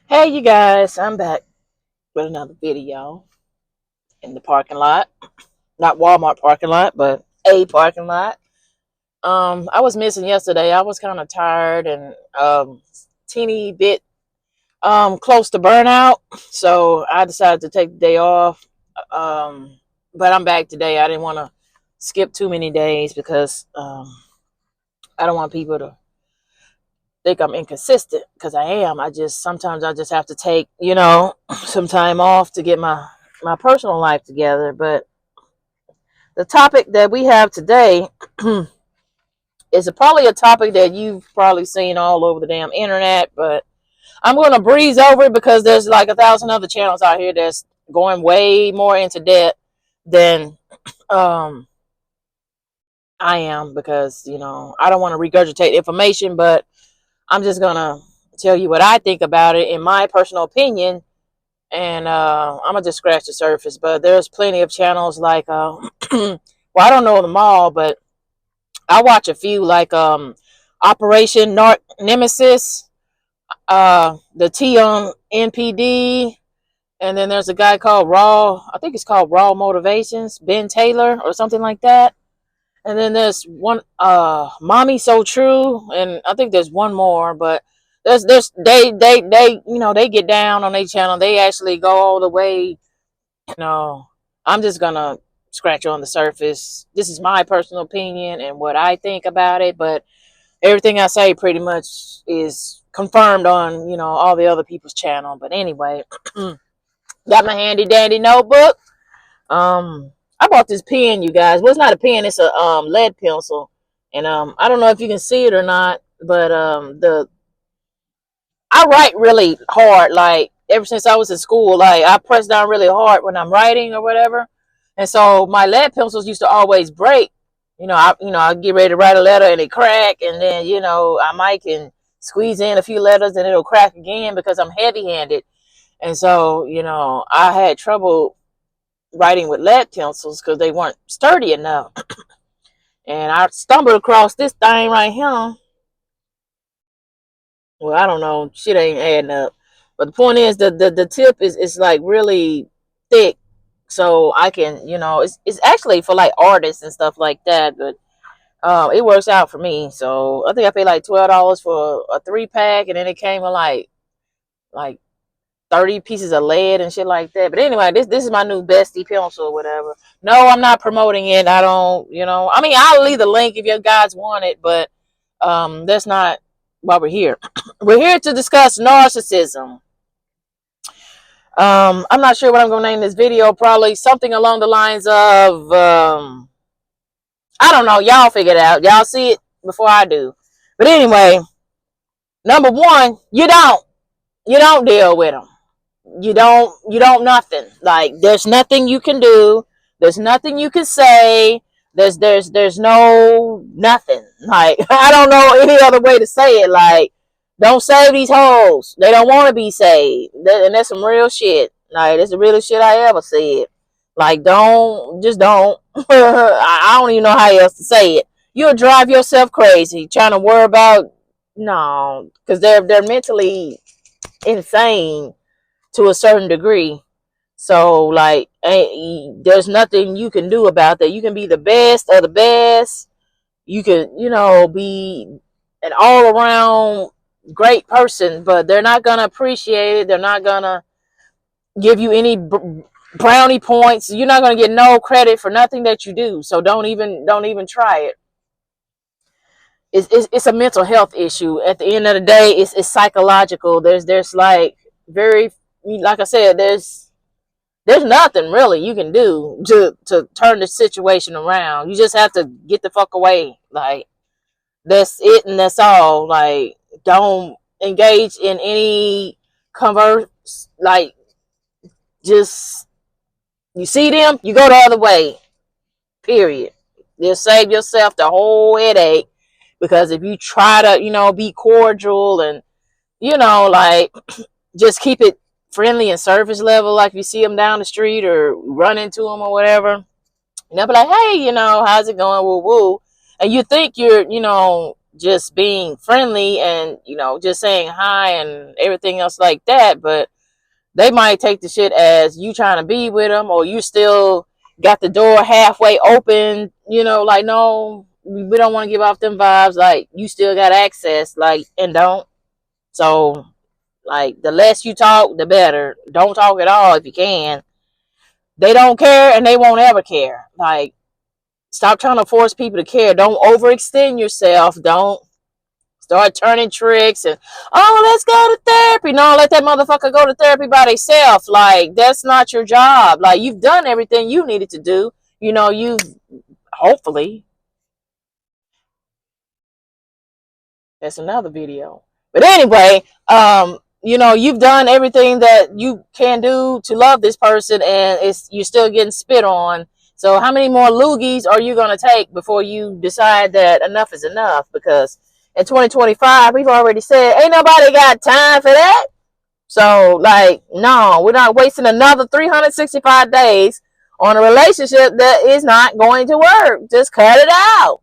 Hey, you guys, I'm back with another video in the parking lot. Not Walmart parking lot, but a parking lot. I was missing yesterday. I was kind of tired and teeny bit close to burnout, so I decided to take the day off. But I'm back today. I didn't want to skip too many days because I don't want people to think I'm inconsistent because I am. I just sometimes I just have to take, some time off to get my personal life together. But the topic that we have today is probably a topic that you've probably seen all over the damn internet, but I'm going to breeze over it because there's like 1,000 other channels out here that's going way more into debt than um I am because, I don't want to regurgitate information, but I'm just going to tell you what I think about it in my personal opinion. And I'm gonna just scratch the surface, but there's plenty of channels like well, I don't know them all, but I watch a few like Operation Narc Nemesis, the T on NPD, and then there's a guy called Raw. I think it's called Raw Motivations, Ben Taylor or something like that. And then there's one Mommy So True, and I think there's one more, but there's they they get down on their channel. They actually go all the way. No, I'm just gonna scratch on the surface. This is my personal opinion and what I think about it, but everything I say pretty much is confirmed on, all the other people's channel. But anyway, got my handy dandy notebook. I bought this pen, you guys. Well, it's not a pen, it's a lead pencil. And I don't know if you can see it or not, but the I write really hard. Like ever since I was in school, like I press down really hard when I'm writing or whatever. And so my lead pencils used to always break. I get ready to write a letter and it crack, and then I might can squeeze in a few letters and it'll crack again because I'm heavy-handed. And so I had trouble writing with lead pencils because they weren't sturdy enough. And I stumbled across this thing right here. Well, I don't know. Shit ain't adding up. But the point is the tip is like really thick. So I can, it's actually for like artists and stuff like that. But it works out for me. So I think I paid like $12 for a 3-pack, and then it came with like 30 pieces of lead and shit like that. But anyway, this is my new bestie pencil or whatever. No, I'm not promoting it. I don't, I mean, I'll leave the link if you guys want it, but that's not why we're here. We're here to discuss narcissism. I'm not sure what I'm going to name this video. Probably something along the lines of I don't know. Y'all figure it out. Y'all see it before I do. But anyway, number one, you don't deal with them. You don't nothing. Like there's nothing you can do. There's nothing you can say. There's no nothing. Like I don't know any other way to say it. Like don't save these hoes. They don't want to be saved. And that's some real shit. Like that's the realest shit I ever said. Like just don't. I don't even know how else to say it. You'll drive yourself crazy trying to worry about no, because they're mentally insane to a certain degree. So like, there's nothing you can do about that. You can be the best of the best. You can, be an all around great person, but they're not gonna appreciate it. They're not gonna give you any brownie points. You're not gonna get no credit for nothing that you do. So don't even try it. It's a mental health issue. At the end of the day, it's psychological. There's like very, like I said, there's nothing really you can do to turn the situation around. You just have to get the fuck away. Like that's it and that's all. Like don't engage in any converse. Like just you see them, you go the other way. Period. Just save yourself the whole headache, because if you try to be cordial and like just keep it friendly and surface level, like if you see them down the street or run into them or whatever, and they'll be like, hey, how's it going, woo woo, and you think you're just being friendly and, you know, just saying hi and everything else like that. But they might take the shit as you trying to be with them, or you still got the door halfway open, you know, like, no, we don't want to give off them vibes. Like, you still got access, like, and don't. So, like, the less you talk, the better. Don't talk at all if you can. They don't care and they won't ever care. Like, stop trying to force people to care. Don't overextend yourself. Don't start turning tricks and, oh, let's go to therapy. No, let that motherfucker go to therapy by themselves. Like, that's not your job. Like, you've done everything you needed to do. You know, you hopefully, that's another video. But anyway, you know, you've done everything that you can do to love this person, and it's you're still getting spit on. So how many more loogies are you gonna take before you decide that enough is enough? Because in 2025, we've already said ain't nobody got time for that. So, like, no, we're not wasting another 365 days on a relationship that is not going to work. Just cut it out.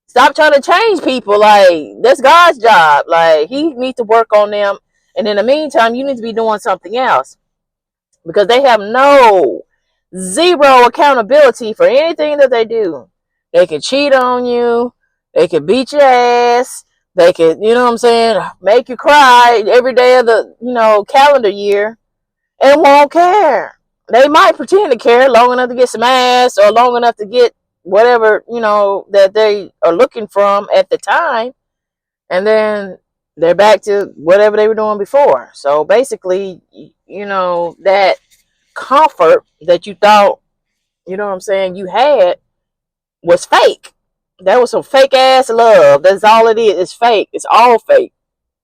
Stop trying to change people. Like, that's God's job. Like, he needs to work on them. And in the meantime, you need to be doing something else, because they have zero accountability for anything that they do. They can cheat on you. They can beat your ass. They can, you know what I'm saying, make you cry every day of the, you know, calendar year, and won't care. They might pretend to care long enough to get some ass, or long enough to get whatever, you know, that they are looking from at the time, and then they're back to whatever they were doing before. So basically, you know, that comfort that you thought, you know what I'm saying, you had was fake. That was some fake ass love. That's all it is. It's fake. It's all fake.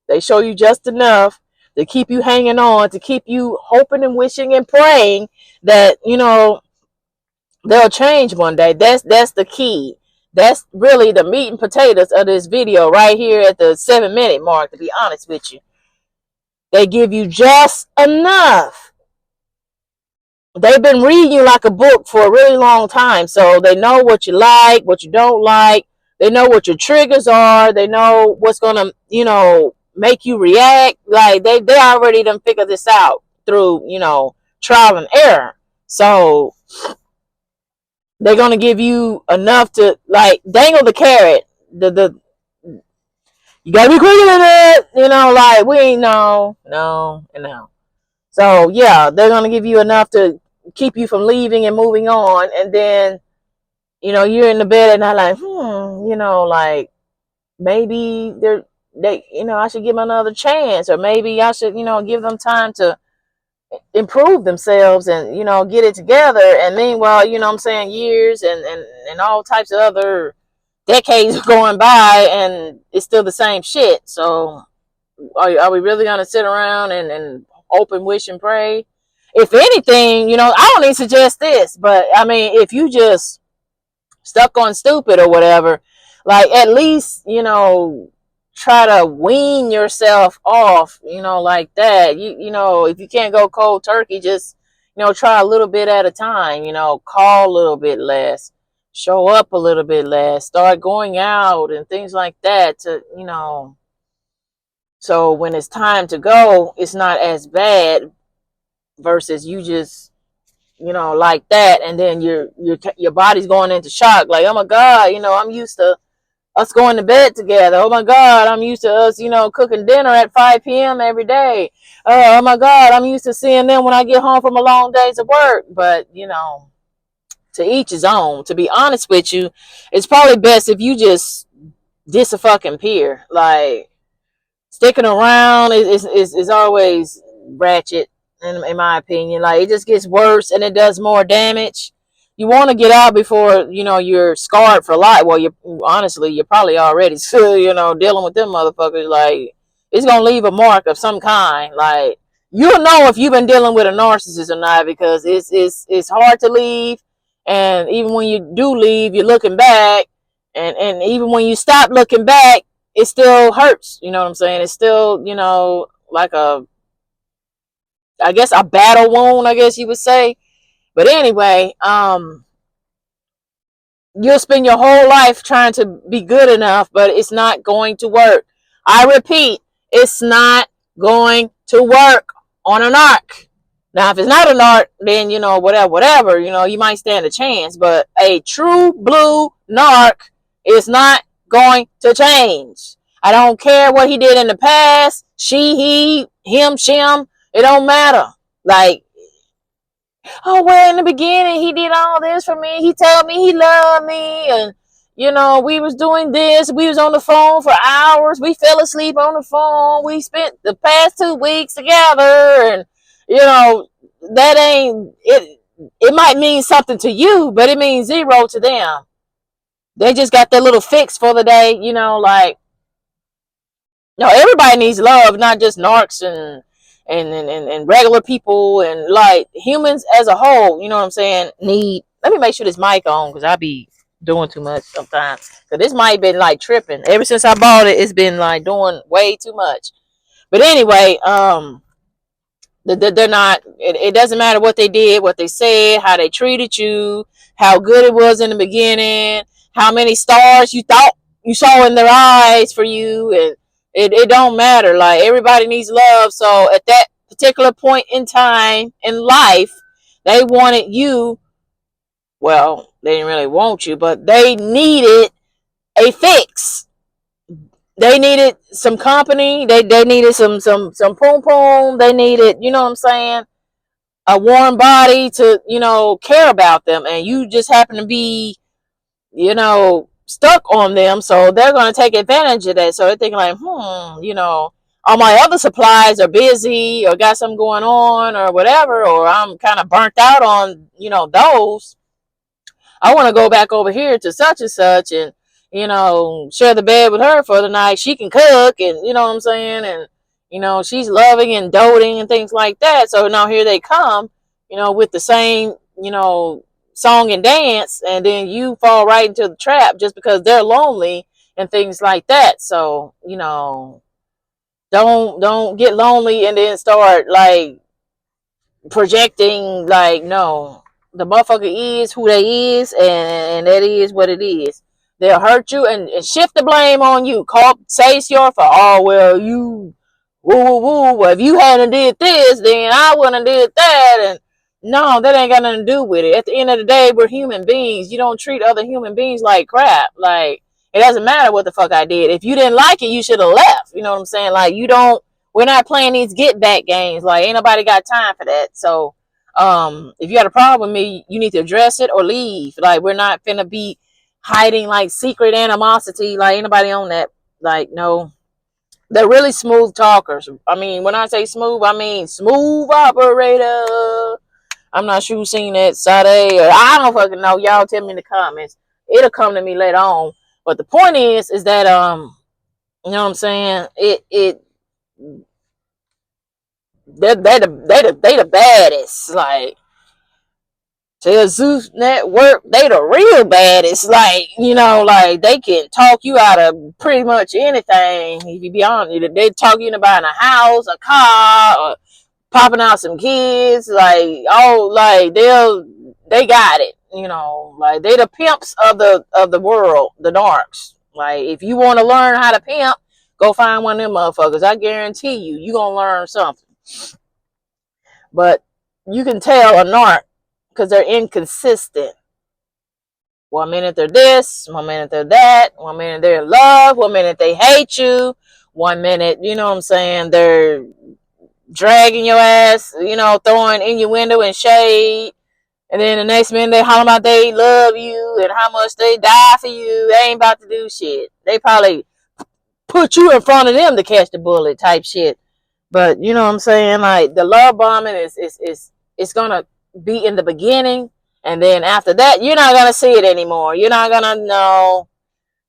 They show you just enough to keep you hanging on, to keep you hoping and wishing and praying that, you know, they'll change one day. That's the key. That's really the meat and potatoes of this video right here at the 7-minute mark, to be honest with you. They give you just enough. They've been reading you like a book for a really long time, so they know what you like, what you don't like. They know what your triggers are. They know what's gonna, you know, make you react. Like, they already done figured this out through, you know, trial and error. So they're gonna give you enough to, like, dangle the carrot. The you gotta be quicker than that, you know. Like, we ain't no. So yeah, they're gonna give you enough to keep you from leaving and moving on, and then, you know, you're in the bed at night like, you know, like, maybe you know, I should give them another chance, or maybe I should, you know, give them time to improve themselves and, you know, get it together. And meanwhile, you know what I'm saying, years and all types of other decades going by, and it's still the same shit. So are we really gonna sit around and hope and wish and pray? If anything, you know, I don't even suggest this, but I mean, if you just stuck on stupid or whatever, like, at least, you know, try to wean yourself off, you know, like that. You know, if you can't go cold turkey, just, you know, try a little bit at a time, you know, call a little bit less, show up a little bit less, start going out and things like that, to, you know, so when it's time to go, it's not as bad, versus you just, you know, like that, and then your body's going into shock. Like, oh my God, you know, I'm used to us going to bed together. Oh my God, I'm used to us, you know, cooking dinner at 5 p.m. every day. Oh my God, I'm used to seeing them when I get home from a long days of work. But, you know, to each his own. To be honest with you, it's probably best if you just disappear. Like, sticking around is always ratchet, in my opinion. Like, it just gets worse and it does more damage. You want to get out before, you know, you're scarred for life. Well, you're probably already still, you know, dealing with them motherfuckers. Like, it's gonna leave a mark of some kind. Like, you'll know if you've been dealing with a narcissist or not, because it's hard to leave, and even when you do leave, you're looking back, and even when you stop looking back, it still hurts. You know what I'm saying? It's still, you know, like I guess a battle wound, I guess you would say. But anyway, you'll spend your whole life trying to be good enough, but it's not going to work. I repeat, it's not going to work on a narc. Now, if it's not a narc, then, whatever, you might stand a chance. But a true blue narc is not going to change. I don't care what he did in the past. She, he, him, shim. It don't matter. Like, oh, well, in the beginning, he did all this for me. He told me he loved me. And, we was doing this. We was on the phone for hours. We fell asleep on the phone. We spent the past 2 weeks together. And, that ain't it. It might mean something to you, but it means zero to them. They just got their little fix for the day, like, no, everybody needs love, not just narcs and regular people, and like humans as a whole, you know what I'm saying, let me make sure this mic on, because I be doing too much sometimes. Because this mic been like tripping. Ever since I bought it, it's been like doing way too much. But anyway, they're not, it doesn't matter what they did, what they said, how they treated you, how good it was in the beginning, how many stars you thought you saw in their eyes for you, and it don't matter. Like, everybody needs love. So at that particular point in time in life, they wanted you. Well, they didn't really want you, but they needed a fix. They needed some company. They needed some poom poom. They needed, you know what I'm saying, a warm body to, care about them. And you just happen to be, stuck on them. So they're going to take advantage of that. So they're thinking like, all my other supplies are busy or got something going on or whatever, or I'm kind of burnt out on, those. I want to go back over here to such and such and, share the bed with her for the night. She can cook, and, you know what I'm saying? And, she's loving and doting and things like that. So now here they come, with the same, song and dance, and then you fall right into the trap just because they're lonely and things like that. So, don't get lonely and then start like projecting. Like, no, the motherfucker is who they is, and that is what it is. They'll hurt you and shift the blame on you. Say it's your fault. Oh, well, you woo woo woo. Well, if you hadn't did this, then I wouldn't have did that. And no, that ain't got nothing to do with it. At the end of the day, we're human beings. You don't treat other human beings like crap. Like, it doesn't matter what the fuck I did. If you didn't like it, you should have left. You know what I'm saying? Like, we're not playing these get back games. Like, ain't nobody got time for that. So, if you got a problem with me, you need to address it or leave. Like, we're not finna be hiding like secret animosity. Like, anybody on that. Like, no. They're really smooth talkers. I mean, when I say smooth, I mean smooth operator. I'm not sure who's seen that Sade, or I don't fucking know. Y'all tell me in the comments. It'll come to me later on. But the point is that you know what I'm saying? They the baddest. Like, to Zeus Network, they the real baddest. Like, like they can talk you out of pretty much anything. If you be honest, they talk you about a house, a car, or popping out some kids. Like, oh, like they got it. Like, they the pimps of the world, the narcs. Like, if you want to learn how to pimp, go find one of them motherfuckers. I guarantee you gonna learn something. But you can tell a narc because they're inconsistent. 1 minute they're this, 1 minute they're that, 1 minute they're in love, 1 minute they hate you, 1 minute, you know what I'm saying, they're dragging your ass, throwing innuendo and shade, and then the next minute they holler about they love you and how much they die for you. They ain't about to do shit. They probably put you in front of them to catch the bullet type shit. But you know what I'm saying? Like, the love bombing is gonna be in the beginning, and then after that, you're not gonna see it anymore. You're not gonna know.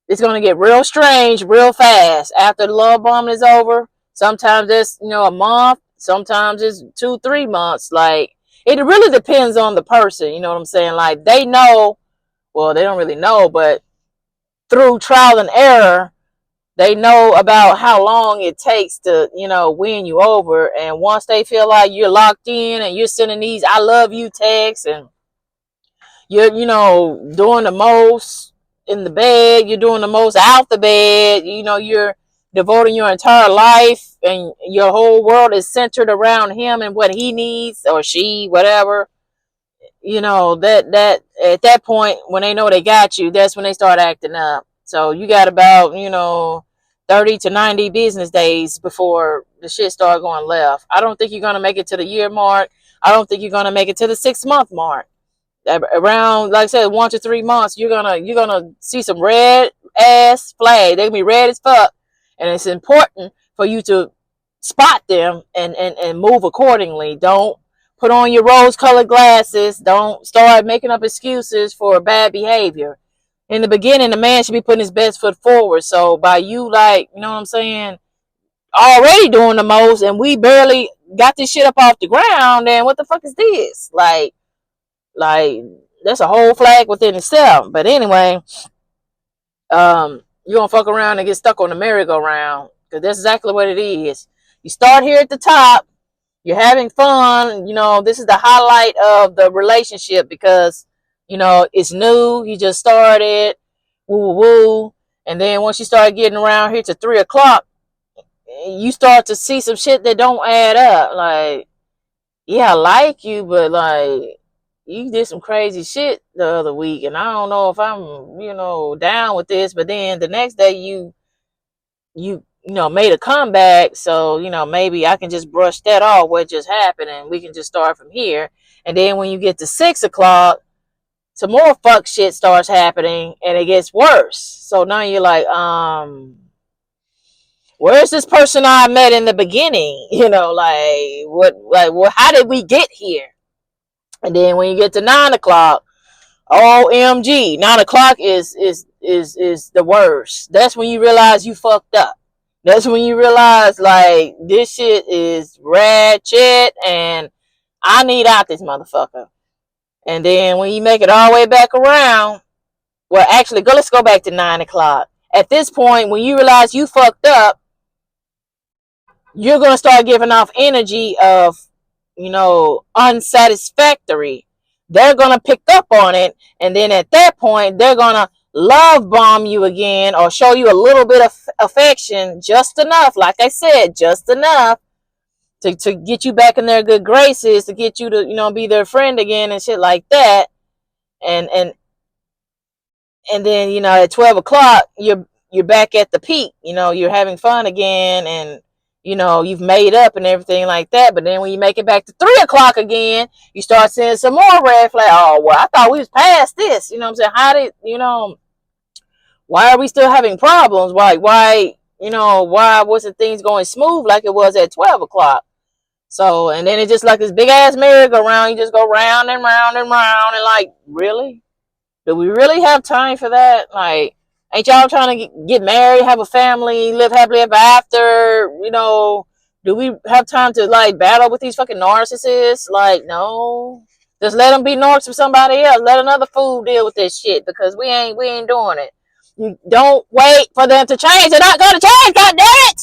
It's gonna get real strange real fast after the love bombing is over. Sometimes it's a month. Sometimes it's 2-3 months. Like, it really depends on the person. You know what I'm saying? Like, they know. Well, they don't really know, but through trial and error, they know about how long it takes to, win you over. And once they feel like you're locked in and you're sending these I love you texts and, You're, doing the most in the bed. You're doing the most out the bed. You're devoting your entire life, and your whole world is centered around him and what he needs, or she, whatever. That at that point, when they know they got you, that's when they start acting up. So you got about 30 to 90 business days before the shit start going left. I don't think you're gonna make it to the year mark. I don't think you're gonna make it to the 6 month mark. Around, like I said, 1 to 3 months, you're gonna see some red ass flag. They're gonna be red as fuck, and it's important for you to spot them and move accordingly. Don't put on your rose colored glasses. Don't start making up excuses for bad behavior. In the beginning, the man should be putting his best foot forward. So by you, like, you know what I'm saying, already doing the most, and we barely got this shit up off the ground, then what the fuck is this? Like that's a whole flag within itself. But anyway, you're gonna fuck around and get stuck on the merry-go-round, because that's exactly what it is. You start here at the top, you're having fun, this is the highlight of the relationship, because it's new, you just started, woo woo woo. And then once you start getting around here to 3 o'clock, you start to see some shit that don't add up. Like, yeah, I like you, but like, you did some crazy shit the other week, and I don't know if I'm, down with this. But then the next day, made a comeback, so maybe I can just brush that off, what just happened, and we can just start from here. And then when you get to 6 o'clock, some more fuck shit starts happening, and it gets worse. So now you're like, where's this person I met in the beginning? How did we get here? And then when you get to 9 o'clock, OMG, 9 o'clock is the worst. That's when you realize you fucked up. That's when you realize, like, this shit is ratchet and I need out this motherfucker. And then when you make it all the way back around, well, actually, let's go back to 9 o'clock. At this point, when you realize you fucked up, you're going to start giving off energy of, unsatisfactory. They're going to pick up on it. And then at that point, they're going to love bomb you again, or show you a little bit of affection, just enough. Like I said, just enough to get you back in their good graces, to get you to, be their friend again and shit like that. And then, at 12 o'clock, you're back at the peak. You're having fun again, and you've made up and everything like that. But then when you make it back to 3 o'clock again, you start seeing some more red flag. Oh, well, I thought we was past this. You know what I'm saying? How did, why are we still having problems? Why wasn't things going smooth like it was at 12 o'clock? So, and then it's just like this big ass merry-go-round. You just go round and round and round, and like, really? Do we really have time for that? Like, ain't y'all trying to get married, have a family, live happily ever after? Do we have time to, like, battle with these fucking narcissists? Like, no. Just let them be narcs with somebody else. Let another fool deal with this shit, because we ain't doing it. You don't wait for them to change. They're not gonna change, god damn it!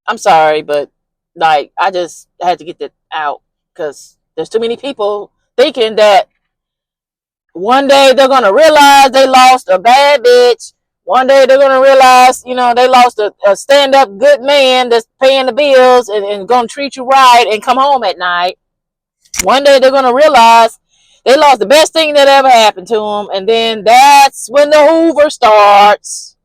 I'm sorry, but like, I just had to get that out, because there's too many people thinking that one day they're gonna realize they lost a bad bitch. One day they're gonna realize, they lost a stand-up good man that's paying the bills and gonna treat you right and come home at night. One day they're gonna realize they lost the best thing that ever happened to them, and then that's when the Hoover starts.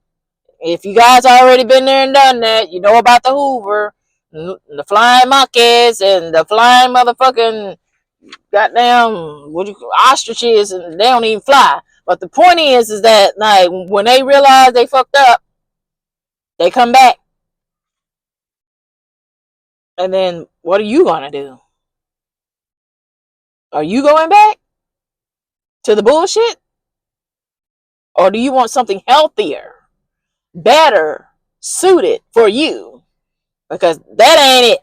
If you guys already been there and done that, you know about the Hoover, the flying monkeys and the flying motherfucking goddamn ostriches, and they don't even fly. But the point is that, like, when they realize they fucked up, they come back. And then what are you gonna do? Are you going back to the bullshit? Or do you want something healthier, better suited for you? Because that ain't it.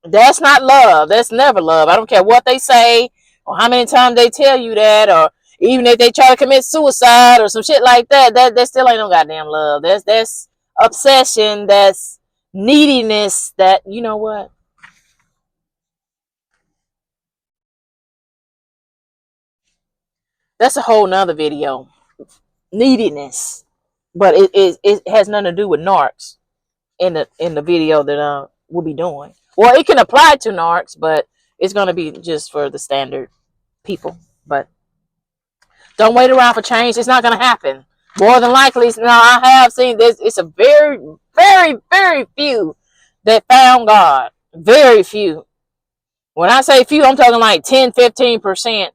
That's not love. That's never love. I don't care what they say or how many times they tell you that, or even if they try to commit suicide or some shit like that. That still ain't no goddamn love. That's obsession. That's neediness. That, you know what? That's a whole nother video. Neediness. But it has nothing to do with narcs in the video that we'll be doing. Well, it can apply to narcs, but it's gonna be just for the standard people. But don't wait around for change. It's not gonna happen. More than likely, now I have seen this. It's a very, very, very few that found God. Very few. When I say few, I'm talking like 10, 15%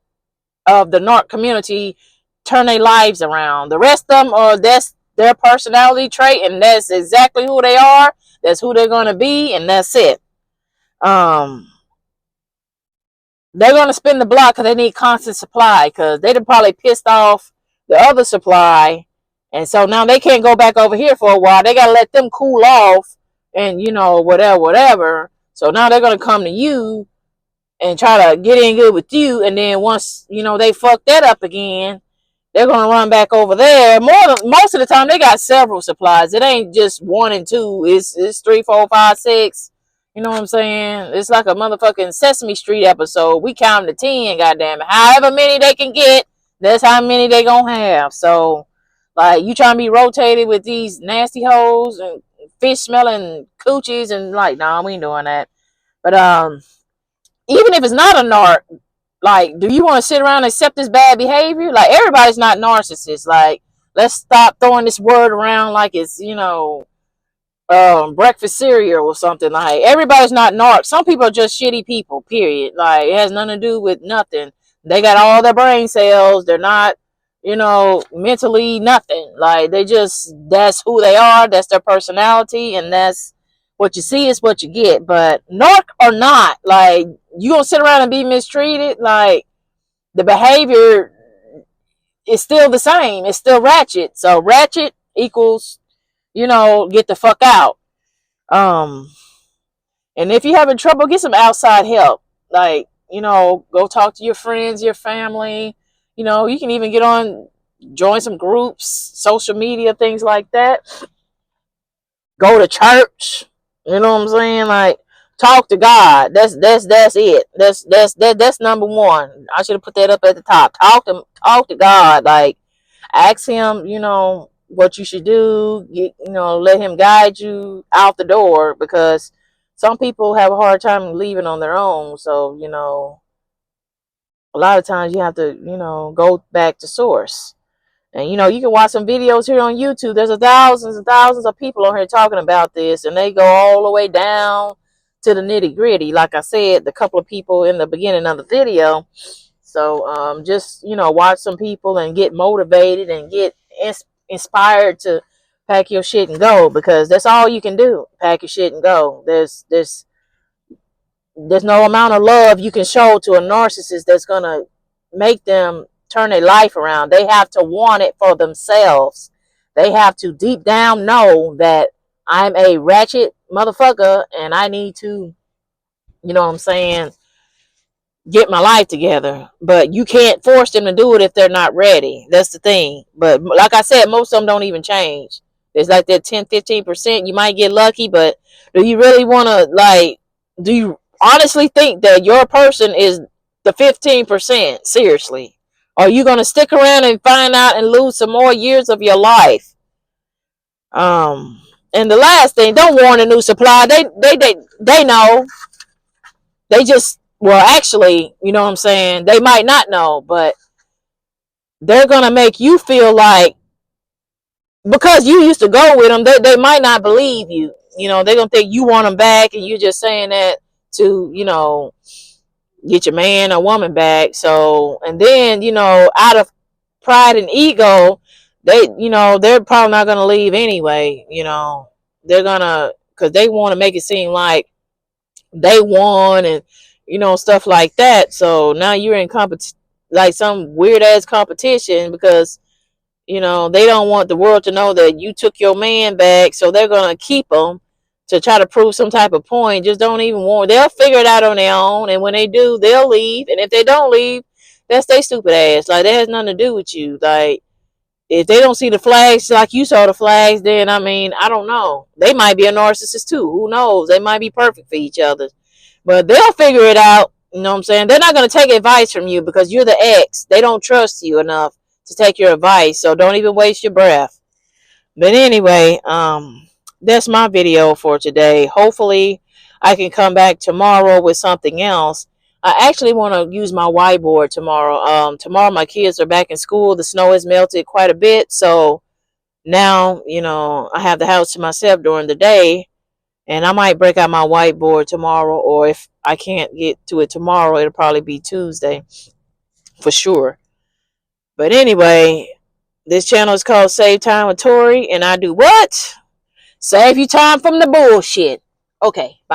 of the narc community turn their lives around. The rest of them are that's their personality trait, and that's exactly who they are. That's who they're gonna be, and that's it. They're gonna spin the block because they need constant supply, because they done probably pissed off the other supply, and so now they can't go back over here for a while. They gotta let them cool off, and whatever. So now they're gonna come to you and try to get in good with you, and then once they fuck that up again, they're gonna run back over there. Most of the time, they got several supplies. It ain't just one and two. It's 3, 4, 5, 6. You know what I'm saying? It's like a motherfucking Sesame Street episode. We count to 10, goddamn it. However many they can get, that's how many they gonna have. So, like, you trying to be rotated with these nasty hoes and fish smelling coochies, and like, nah, we ain't doing that. But even if it's not a narc, like, do you want to sit around and accept this bad behavior? Like, everybody's not narcissists. Like, let's stop throwing this word around like it's breakfast cereal or something. Like, everybody's not narc. Some people are just shitty people, period. Like, it has nothing to do with nothing. They got all their brain cells. They're not mentally nothing. Like, that's who they are. That's their personality, and that's what you see is what you get. But narc or not, like, you gonna sit around and be mistreated? Like, the behavior is still the same. It's still ratchet. So ratchet equals get the fuck out. And if you're having trouble, get some outside help. Like, go talk to your friends, your family. You can even join some groups, social media, things like that. Go to church. You know what I'm saying? Like, talk to God. That's it. That's number one. I should have put that up at the top. Talk to God. Like, ask him, what you should do. Let him guide you out the door, because some people have a hard time leaving on their own. So, a lot of times you have to, go back to source. And, you can watch some videos here on YouTube. There's thousands and thousands of people on here talking about this, and they go all the way down to the nitty gritty. Like I said, the couple of people in the beginning of the video. So, just, watch some people and get motivated and get inspired to pack your shit and go, because that's all you can do. Pack your shit and go. There's no amount of love you can show to a narcissist that's going to make them turn their life around. They have to want it for themselves. They have to deep down know that I'm a ratchet motherfucker and I need to, get my life together. But you can't force them to do it if they're not ready. That's the thing. But like I said, most of them don't even change. There's like that 10, 15%. You might get lucky, but do you really want to, do you honestly think that your person is the 15%? Seriously. Are you going to stick around and find out and lose some more years of your life? And the last thing, don't warn a new supply. They know. They just, well, actually, you know what I'm saying? They might not know, but they're going to make you feel like, because you used to go with them, they might not believe you. They're going to think you want them back, and you're just saying that to, get your man or woman back. So, and then, out of pride and ego, they're probably not going to leave anyway. They're going to, because they want to make it seem like they won and, stuff like that. So now you're in like some weird ass competition, because, they don't want the world to know that you took your man back. So they're going to keep them to try to prove some type of point. Just don't even warn. They'll figure it out on their own. And when they do, they'll leave. And if they don't leave, that's their stupid ass. Like, that has nothing to do with you. Like, if they don't see the flags like you saw the flags, then, I don't know. They might be a narcissist too. Who knows? They might be perfect for each other. But they'll figure it out. You know what I'm saying? They're not going to take advice from you because you're the ex. They don't trust you enough to take your advice. So don't even waste your breath. But anyway, that's my video for today. Hopefully I can come back tomorrow with something else. I actually want to use my whiteboard tomorrow. Tomorrow my kids are back in school. The snow has melted quite a bit. So now, I have the house to myself during the day. And I might break out my whiteboard tomorrow, or if I can't get to it tomorrow, it'll probably be Tuesday for sure. But anyway, this channel is called Save Time with Tori, and I do what? Save you time from the bullshit. Okay, bye.